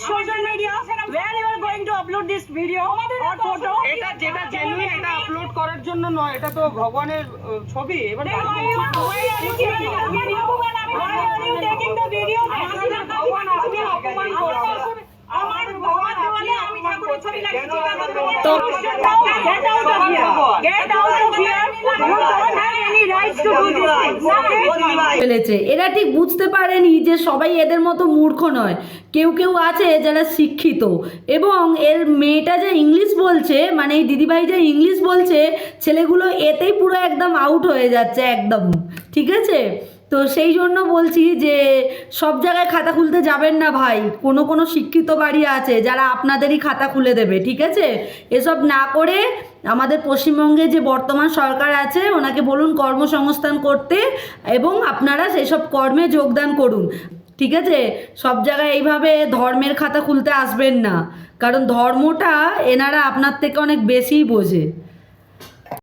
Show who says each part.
Speaker 1: which social media where you are going to upload this video or photo?
Speaker 2: এটা যেটা genuine এটা upload করার জন্য নয়, এটা তো ভগবানের ছবি। এবার
Speaker 1: Then why are you taking the video? Why are you taking the video?
Speaker 2: ভগবান আসলে অপমান করছে।
Speaker 1: আমার ভগবান বলে আমি ঠাকুরের ছবি লাগিয়েছি
Speaker 3: তো
Speaker 1: get out of here, get out of here. You don't have any rights to do this thing.
Speaker 3: ফেলেছে। এরা ঠিক বুঝতে পারেনি যে সবাই এদের মতো মূর্খ নয়, কেউ কেউ আছে যারা শিক্ষিত। এবং এর মেয়েটা যে ইংলিশ বলছে, মানে এই দিদিভাই যে ইংলিশ বলছে, ছেলেগুলো এতেই পুরো একদম আউট হয়ে যাচ্ছে একদম, ঠিক আছে? তো সেই জন্য বলছি যে সব জায়গায় খাতা খুলতে যাবেন না ভাই। কোনো কোনো শিক্ষিত বাড়ি আছে যারা আপনাদেরই খাতা খুলে দেবে, ঠিক আছে? এসব না করে আমাদের পশ্চিমবঙ্গে যে বর্তমান সরকার আছে ওনাকে বলুন কর্মসংস্থান করতে, এবং আপনারা সেসব কর্মে যোগদান করুন, ঠিক আছে? সব জায়গায় এইভাবে ধর্মের খাতা খুলতে আসবেন না, কারণ ধর্মটা এনারা আপনার থেকে অনেক বেশিই বোঝে।